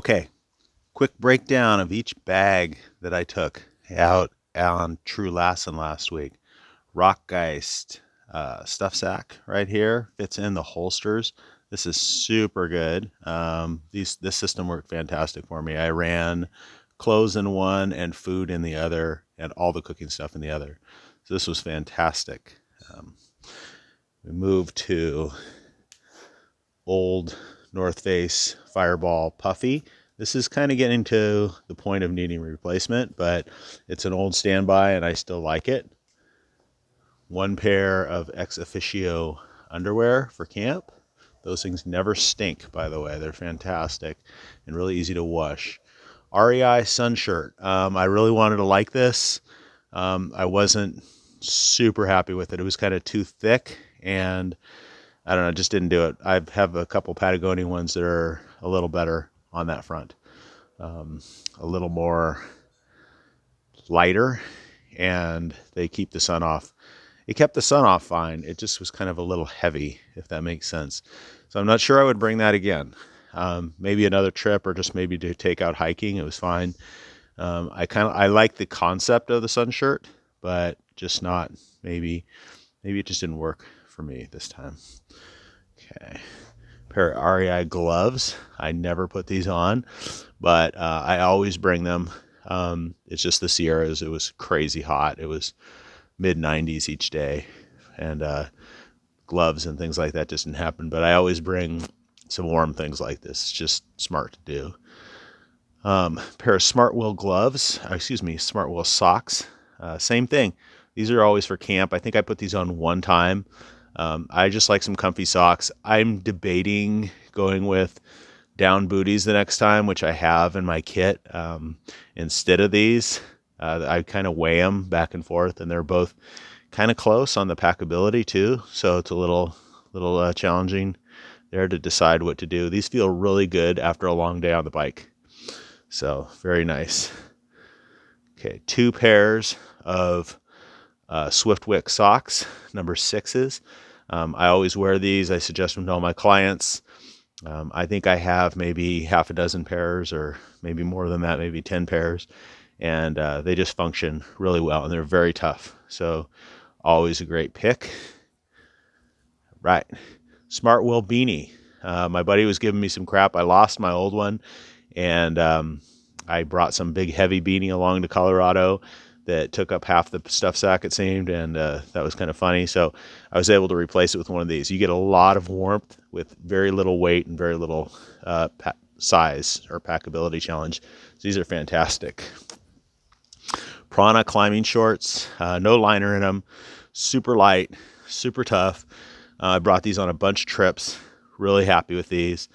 Okay, quick breakdown of each bag that I took out on Trulassen last week. Rockgeist stuff sack right here fits in the holsters. This is super good. This system worked fantastic for me. I ran clothes in one and food in the other, and all the cooking stuff in the other. So this was fantastic. We moved to old North Face Fireball Puffy. This is kind of getting to the point of needing replacement, but it's an old standby and I still like it. One pair of ex officio underwear for camp. Those things never stink, by the way. They're fantastic and really easy to wash. REI sun shirt. I really wanted to like this. I wasn't super happy with it. It was kind of too thick, and I don't know, just didn't do it. I have a couple Patagonian ones that are a little better on that front, a little more lighter, and they keep the sun off. It kept the sun off fine. It just was kind of a little heavy, if that makes sense. So I'm not sure I would bring that again. Maybe another trip, or just maybe to take out hiking. It was fine. I like the concept of the sun shirt, but just not maybe it just didn't work for me this time. Okay. Pair of REI gloves. I never put these on, but I always bring them. It's just the Sierras. It was crazy hot. It was mid 90s each day, and gloves and things like that just didn't happen. But I always bring some warm things like this. It's just smart to do. Pair of Smart Wheel gloves. Smart Wheel socks. Same thing. These are always for camp. I think I put these on one time. I just like some comfy socks. I'm debating going with down booties the next time, which I have in my kit. Instead of these, I kind of weigh them back and forth, and they're both kind of close on the packability too. So it's a little challenging there to decide what to do. These feel really good after a long day on the bike. So very nice. Okay, 2 pairs of Swiftwick socks, number 6s. I always wear these. I suggest them to all my clients. I think I have maybe half a dozen pairs, or maybe more than that, maybe 10 pairs. And they just function really well, and they're very tough. So always a great pick. Right. Smart Wheel beanie. My buddy was giving me some crap. I lost my old one, and I brought some big heavy beanie along to Colorado that took up half the stuff sack, it seemed, and that was kind of funny. So I was able to replace it with one of these. You get a lot of warmth with very little weight and very little size or packability challenge. So these are fantastic. Prana climbing shorts, no liner in them, super light, super tough. I brought these on a bunch of trips. Really happy with these.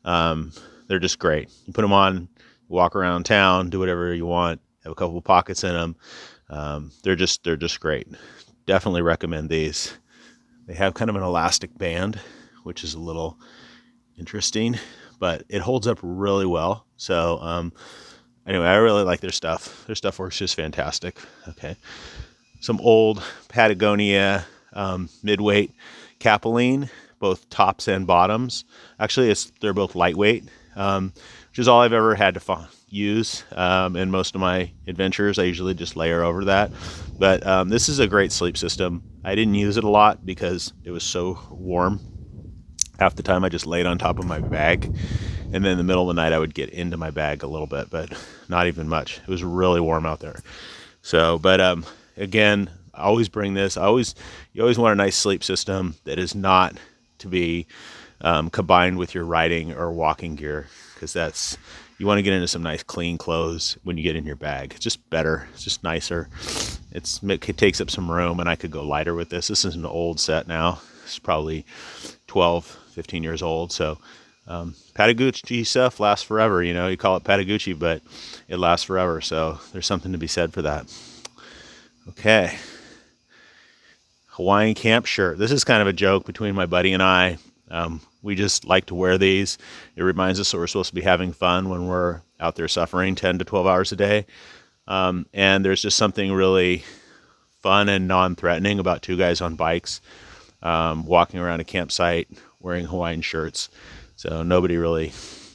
They're just great. You put them on, walk around town, do whatever you want. Have a couple of pockets in them. They're just great. Definitely recommend these. They have kind of an elastic band, which is a little interesting, but it holds up really well. So anyway, I really like their stuff. Their stuff works just fantastic. Okay. Some old Patagonia midweight Capeline, both tops and bottoms. Actually, they're both lightweight, which is all I've ever had to use in most of my adventures. I usually just layer over that. But this is a great sleep system. I didn't use it a lot because it was so warm. Half the time I just laid on top of my bag, and then in the middle of the night I would get into my bag a little bit, but not even much. It was really warm out there. So, but again, I always bring this. You always want a nice sleep system that is not to be combined with your riding or walking gear, because you want to get into some nice clean clothes when you get in your bag. It's just better. It's just nicer. It takes up some room, and I could go lighter with this. This is an old set now. It's probably 12, 15 years old. So Patagucci stuff lasts forever. You call it Patagucci, but it lasts forever. So there's something to be said for that. Okay. Hawaiian camp shirt. This is kind of a joke between my buddy and I. We just like to wear these. It reminds us that we're supposed to be having fun when we're out there suffering 10 to 12 hours a day. And there's just something really fun and non-threatening about 2 guys on bikes walking around a campsite wearing Hawaiian shirts. So nobody really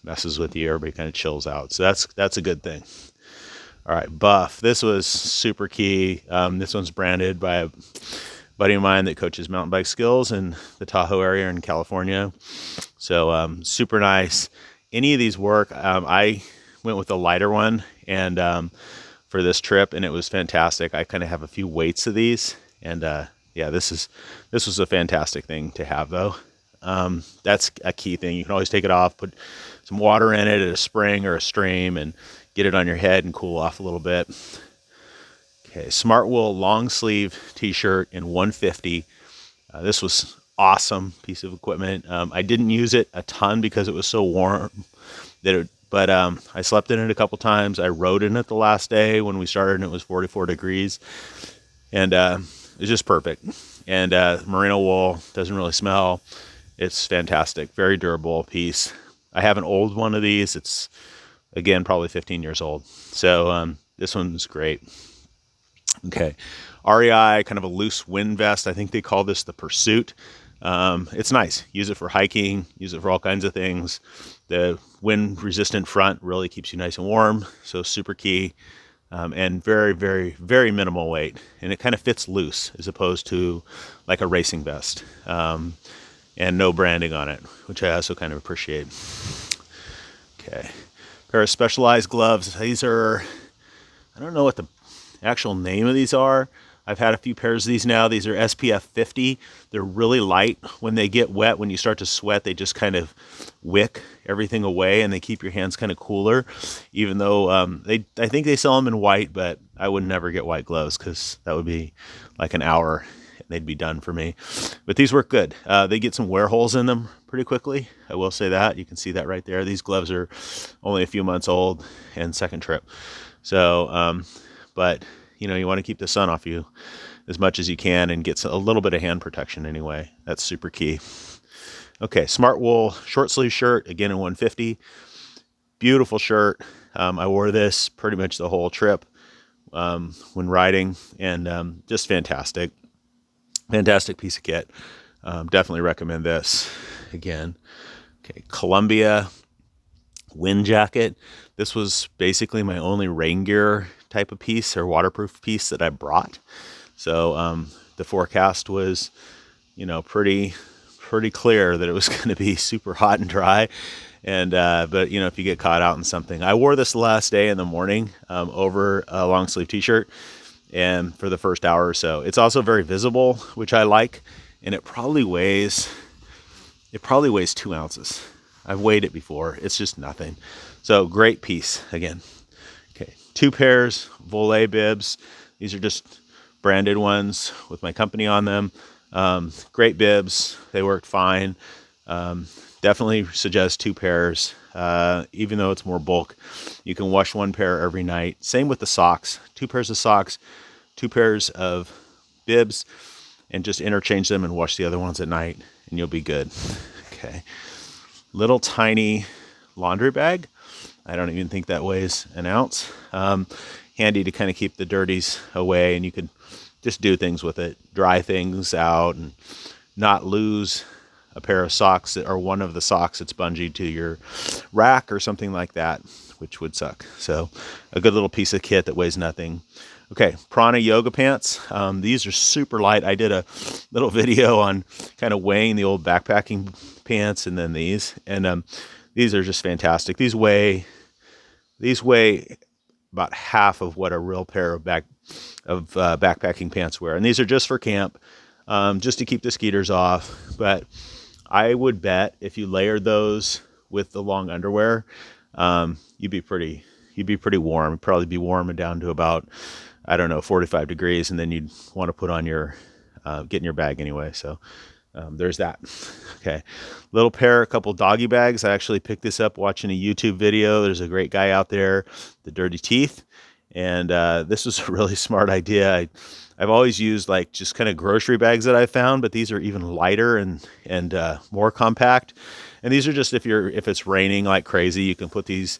messes with you. Everybody kind of chills out. So that's a good thing. All right, Buff. This was super key. This one's branded by a buddy of mine that coaches mountain bike skills in the Tahoe area in California. So super nice. Any of these work. I went with the lighter one and for this trip, and it was fantastic. I kind of have a few weights of these, and yeah, this was a fantastic thing to have though. That's a key thing. You can always take it off, put some water in it at a spring or a stream, and get it on your head and cool off a little bit. Okay, Smart Wool long sleeve t-shirt in 150. This was awesome piece of equipment. I didn't use it a ton because it was so warm but I slept in it a couple times. I rode in it the last day when we started and it was 44 degrees, and it's just perfect. And merino wool doesn't really smell. It's fantastic, very durable piece. I have an old one of these. It's again probably 15 years old. So this one's great. Okay, REI, kind of a loose wind vest. I think they call this the Pursuit. It's nice. Use it for hiking, use it for all kinds of things. The wind resistant front really keeps you nice and warm. So super key, and very, very, very minimal weight. And it kind of fits loose as opposed to like a racing vest, and no branding on it, which I also kind of appreciate. Okay. Pair of Specialized gloves. These are, I don't know what the actual name of these are. I've had a few pairs of these now. These are SPF 50. They're really light. When they get wet, when you start to sweat, they just kind of wick everything away, and they keep your hands kind of cooler. Even though I think they sell them in white, but I would never get white gloves because that would be like an hour and they'd be done for me. But these work good. They get some wear holes in them pretty quickly. I will say that. You can see that right there. These gloves are only a few months old and second trip. So, but you know, you want to keep the sun off you as much as you can and get a little bit of hand protection anyway. That's super key. Okay, Smart Wool short sleeve shirt, again in 150. Beautiful shirt. I wore this pretty much the whole trip when riding, and just fantastic. Fantastic piece of kit. Definitely recommend this again. Okay, Columbia wind jacket. This was basically my only rain gear type of piece or waterproof piece that I brought. So the forecast was, you know, pretty clear that it was going to be super hot and dry. And but you know, if you get caught out in something, I wore this last day in the morning over a long sleeve t-shirt, and for the first hour or so. It's also very visible, which I like, and it probably weighs 2 ounces. I've weighed it before. It's just nothing. So great piece again. Okay, 2 pairs Volet bibs. These are just branded ones with my company on them. Great bibs. They worked fine. Definitely suggest 2 pairs. Even though it's more bulk, you can wash 1 pair every night. Same with the socks. 2 pairs of socks, 2 pairs of bibs, and just interchange them and wash the other ones at night, and you'll be good. Okay. Little tiny laundry bag. I don't even think that weighs an ounce. Handy to kind of keep the dirties away, and you could just do things with it, dry things out, and not lose a pair of socks or one of the socks that's bungee to your rack or something like that, which would suck. So a good little piece of kit that weighs nothing. Okay, Prana yoga pants. These are super light. I did a little video on kind of weighing the old backpacking pants and then these. And these are just fantastic. These weigh about half of what a real pair of backpacking pants wear. And these are just for camp, just to keep the skeeters off. But I would bet if you layered those with the long underwear, you'd be pretty warm. You'd probably be warm and down to about, I don't know, 45 degrees, and then you'd want to put on your, get in your bag anyway. So there's that. Okay. A couple doggy bags. I actually picked this up watching a YouTube video. There's a great guy out there, The Dirty Teeth. And this was a really smart idea. I've always used like just kind of grocery bags that I found, but these are even lighter and more compact. And these are just if it's raining like crazy, you can put these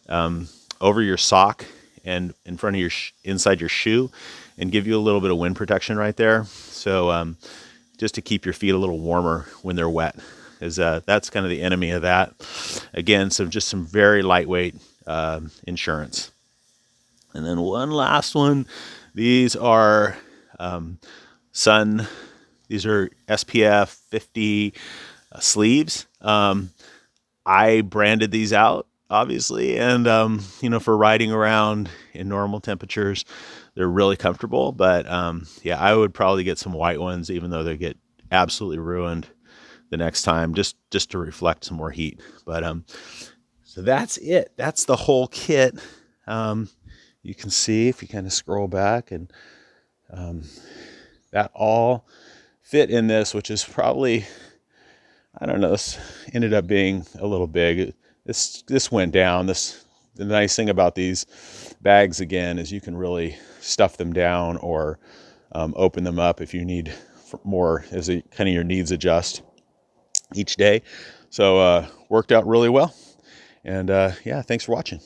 over your sock and in front of inside your shoe, and give you a little bit of wind protection right there. So just to keep your feet a little warmer when they're wet. is that's kind of the enemy of that. Again, so just some very lightweight insurance. And then one last one. These are sun. These are SPF 50 sleeves. I branded these out, obviously, and for riding around in normal temperatures, they're really comfortable. But yeah, I would probably get some white ones, even though they get absolutely ruined the next time, just to reflect some more heat. But so that's it. That's the whole kit. You can see if you kind of scroll back, and that all fit in this, which is probably, I don't know, this ended up being a little big. This went down. The nice thing about these bags, again, is you can really stuff them down or open them up if you need more, as kind of your needs adjust each day. So worked out really well. And yeah, thanks for watching.